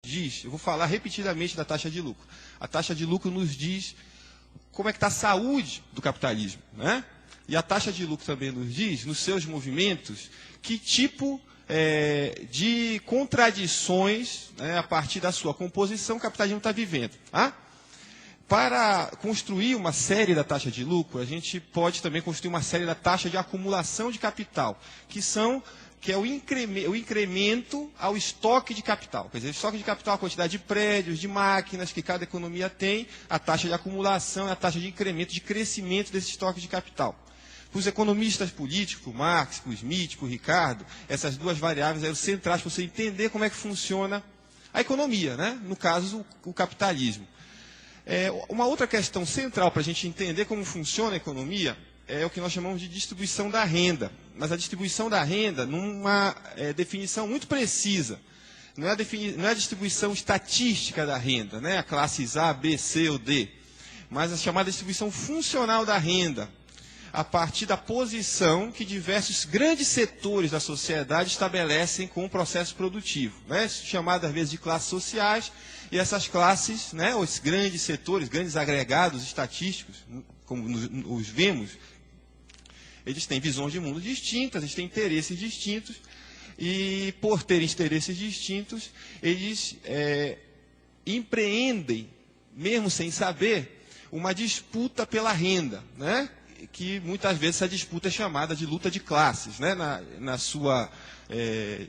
diz, eu vou falar repetidamente da taxa de lucro. A taxa de lucro nos diz como é que está a saúde do capitalismo, né? E a taxa de lucro também nos diz, nos seus movimentos, que tipo de contradições, né, a partir da sua composição, o capitalismo está vivendo. Tá? Para construir uma série da taxa de lucro, a gente pode também construir uma série da taxa de acumulação de capital, que é o incremento ao estoque de capital. Quer dizer, o estoque de capital, a quantidade de prédios, de máquinas que cada economia tem, a taxa de acumulação é a taxa de incremento, de crescimento desse estoque de capital. Para os economistas políticos, para o Marx, para o Smith, para o Ricardo, essas duas variáveis são centrais para você entender como é que funciona a economia, né? No caso, o capitalismo. Uma outra questão central para a gente entender como funciona a economia é o que nós chamamos de distribuição da renda. Mas a distribuição da renda numa definição muito precisa. Não é a distribuição estatística da renda, né? A classes A, B, C ou D, mas a chamada distribuição funcional da renda, a partir da posição que diversos grandes setores da sociedade estabelecem com o processo produtivo, né? Chamado às vezes de classes sociais, e essas classes, né, os grandes setores, grandes agregados estatísticos, como os vemos, eles têm visões de mundo distintas, eles têm interesses distintos, e por terem interesses distintos, eles empreendem, mesmo sem saber, uma disputa pela renda, né? Que muitas vezes essa disputa é chamada de luta de classes, né? na sua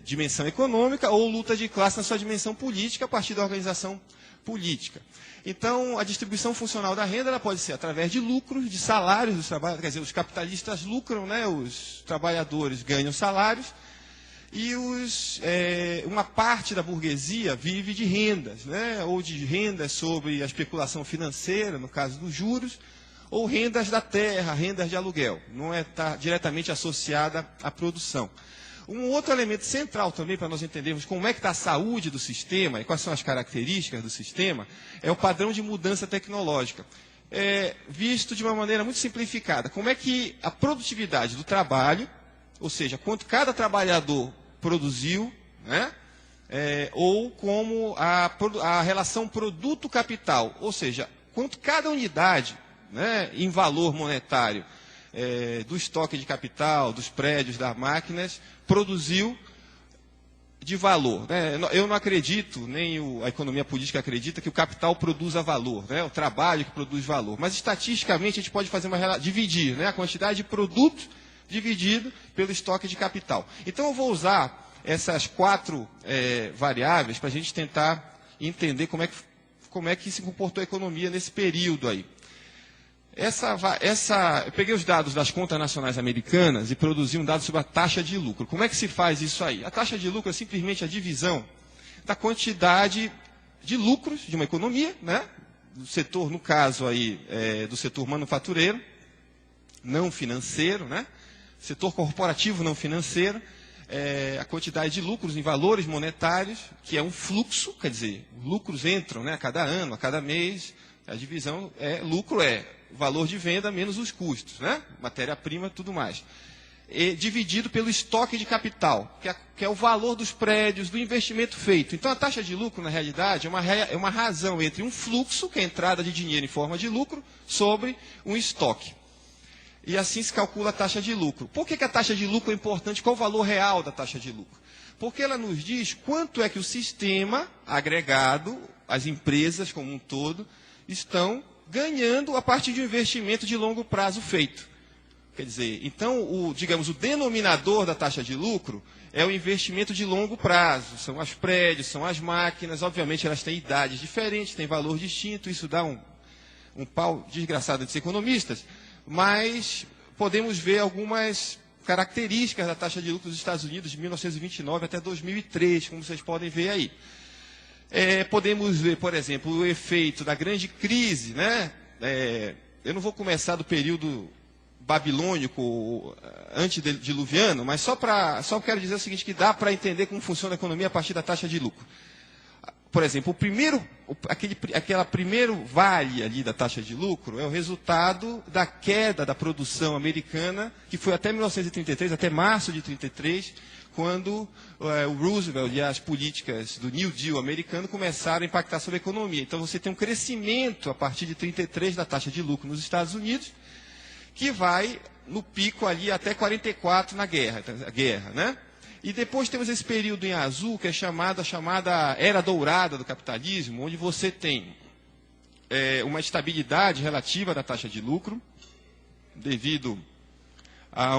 dimensão econômica, ou luta de classe na sua dimensão política, a partir da organização política. Então, a distribuição funcional da renda ela pode ser através de lucros, de salários dos trabalhadores, quer dizer, os capitalistas lucram, né? Os trabalhadores ganham salários, e uma parte da burguesia vive de rendas, né? Ou de rendas sobre a especulação financeira, no caso dos juros, ou rendas da terra, rendas de aluguel, não está diretamente associada à produção. Um outro elemento central também para nós entendermos como é que está a saúde do sistema e quais são as características do sistema, é o padrão de mudança tecnológica. Visto de uma maneira muito simplificada, como é que a produtividade do trabalho, ou seja, quanto cada trabalhador produziu, né? Ou como a relação produto-capital, ou seja, quanto cada unidade, né, em valor monetário, do estoque de capital, dos prédios, das máquinas, produziu de valor. Né? Eu não acredito, nem a economia política acredita, que o capital produza valor, né? O trabalho que produz valor. Mas, estatisticamente, a gente pode fazer dividir, né, a quantidade de produto dividido pelo estoque de capital. Então, eu vou usar essas quatro variáveis para a gente tentar entender como é que se comportou a economia nesse período aí. Eu peguei os dados das contas nacionais americanas e produzi um dado sobre a taxa de lucro. Como é que se faz isso aí? A taxa de lucro é simplesmente a divisão da quantidade de lucros de uma economia, né? Do setor, no caso aí, do setor manufatureiro, não financeiro, né? Setor corporativo não financeiro, a quantidade de lucros em valores monetários, que é um fluxo, quer dizer, lucros entram, né, a cada ano, a cada mês, a divisão lucro valor de venda menos os custos, né? Matéria-prima, tudo mais. Dividido pelo estoque de capital, que é o valor dos prédios, do investimento feito. Então, a taxa de lucro, na realidade, é uma razão entre um fluxo, que é a entrada de dinheiro em forma de lucro, sobre um estoque. E assim se calcula a taxa de lucro. Por que a taxa de lucro é importante? Qual o valor real da taxa de lucro? Porque ela nos diz quanto é que o sistema agregado, as empresas como um todo, estão ganhando a partir de um investimento de longo prazo feito. Quer dizer, então, digamos, o denominador da taxa de lucro é o investimento de longo prazo. São os prédios, são as máquinas, obviamente elas têm idades diferentes, têm valor distinto, isso dá um pau desgraçado de economistas, mas podemos ver algumas características da taxa de lucro dos Estados Unidos de 1929 até 2003, como vocês podem ver aí. Podemos ver, por exemplo, o efeito da grande crise, né? Eu não vou começar do período babilônico, antediluviano, mas só quero dizer o seguinte, que dá para entender como funciona a economia a partir da taxa de lucro. Por exemplo, aquela primeiro vale ali da taxa de lucro é o resultado da queda da produção americana, que foi até 1933, até março de 1933, quando o Roosevelt e as políticas do New Deal americano começaram a impactar sobre a economia. Então, você tem um crescimento a partir de 1933 da taxa de lucro nos Estados Unidos, que vai no pico ali até 44 na guerra, né? E depois temos esse período em azul, que é a chamada Era Dourada do capitalismo, onde você tem uma estabilidade relativa da taxa de lucro, devido a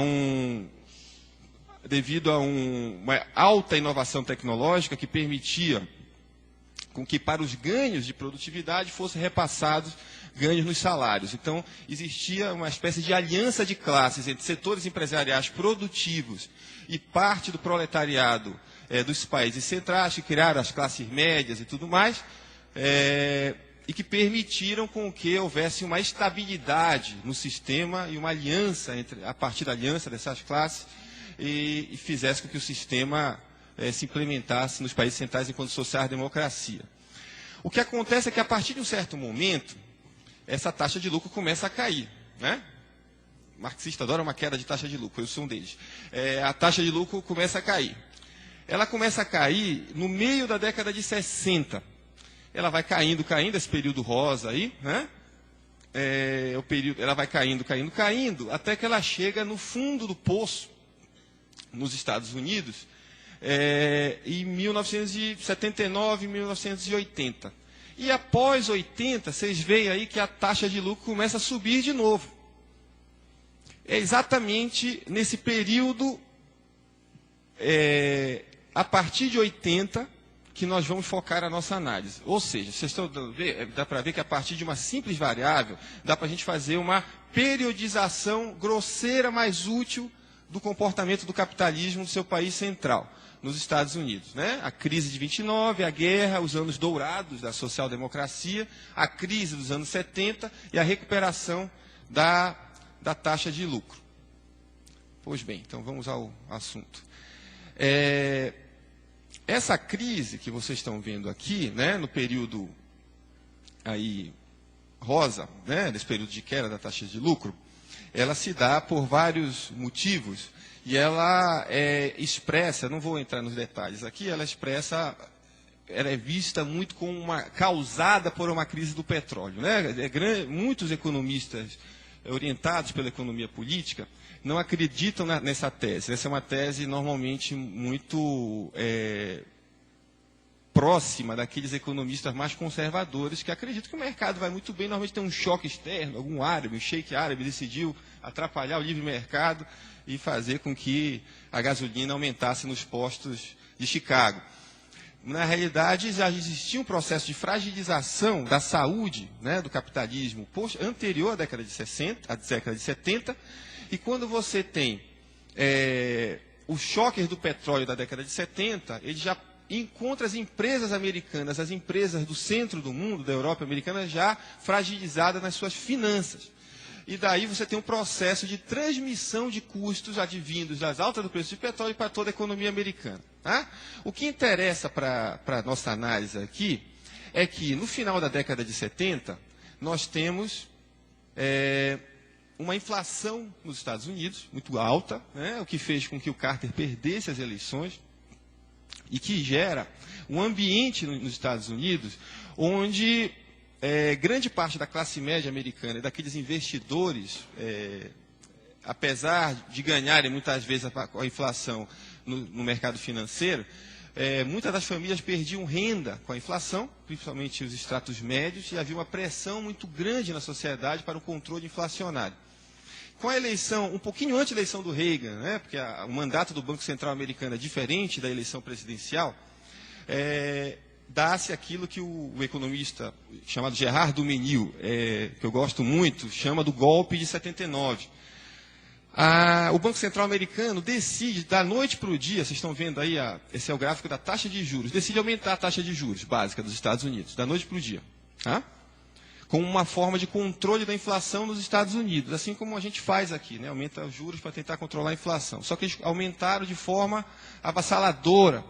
uma alta inovação tecnológica que permitia com que para os ganhos de produtividade fossem repassados ganhos nos salários. Então, existia uma espécie de aliança de classes entre setores empresariais produtivos e parte do proletariado dos países centrais, que criaram as classes médias e tudo mais, e que permitiram com que houvesse uma estabilidade no sistema e uma aliança, a partir da aliança dessas classes, e fizesse com que o sistema se implementasse nos países centrais enquanto social-democracia. O que acontece é que, a partir de um certo momento, essa taxa de lucro começa a cair, né? O marxista adora uma queda de taxa de lucro, eu sou um deles. A taxa de lucro começa a cair. Ela começa a cair no meio da década de 60. Ela vai caindo, esse período rosa aí, né? Ela vai caindo, até que ela chega no fundo do poço, nos Estados Unidos, em 1979, 1980. E após 80, vocês veem aí que a taxa de lucro começa a subir de novo. É exatamente nesse período, a partir de 80, que nós vamos focar a nossa análise. Ou seja, vocês estão dá para ver que a partir de uma simples variável, dá para a gente fazer uma periodização grosseira, mais útil, do comportamento do capitalismo no seu país central, nos Estados Unidos, né? A crise de 29, a guerra, os anos dourados da social-democracia, a crise dos anos 70 e a recuperação da taxa de lucro. Pois bem, então vamos ao assunto. Essa crise que vocês estão vendo aqui, né, no período aí rosa, né, nesse período de queda da taxa de lucro, ela se dá por vários motivos e ela expressa, não vou entrar nos detalhes aqui, ela é vista muito como causada por uma crise do petróleo, né? Muitos economistas orientados pela economia política não acreditam nessa tese. Essa é uma tese normalmente muito próxima daqueles economistas mais conservadores que acreditam que o mercado vai muito bem, normalmente tem um choque externo, algum árabe, um sheik árabe decidiu atrapalhar o livre mercado e fazer com que a gasolina aumentasse nos postos de Chicago. Na realidade, já existia um processo de fragilização da saúde, né, do capitalismo anterior à década de 60, à década de 70, e quando você tem o choque do petróleo da década de 70, ele já encontra as empresas americanas, as empresas do centro do mundo, da Europa americana, já fragilizadas nas suas finanças. E daí você tem um processo de transmissão de custos advindos das altas do preço de petróleo para toda a economia americana. Tá? O que interessa para a nossa análise aqui é que, no final da década de 70, nós temos uma inflação nos Estados Unidos muito alta, né, o que fez com que o Carter perdesse as eleições, e que gera um ambiente nos Estados Unidos onde grande parte da classe média americana e daqueles investidores, apesar de ganharem muitas vezes a inflação no mercado financeiro, muitas das famílias perdiam renda com a inflação, principalmente os estratos médios, e havia uma pressão muito grande na sociedade para o controle inflacionário. Com a eleição, um pouquinho antes da eleição do Reagan, né, porque o mandato do Banco Central americano é diferente da eleição presidencial, dá-se aquilo que o economista chamado Gerard Dumesnil, que eu gosto muito, chama do golpe de 79. O Banco Central americano decide, da noite para o dia, vocês estão vendo aí, esse é o gráfico da taxa de juros, decide aumentar a taxa de juros básica dos Estados Unidos, da noite para o dia. Tá? Como uma forma de controle da inflação nos Estados Unidos, assim como a gente faz aqui, né? Aumenta os juros para tentar controlar a inflação. Só que eles aumentaram de forma avassaladora.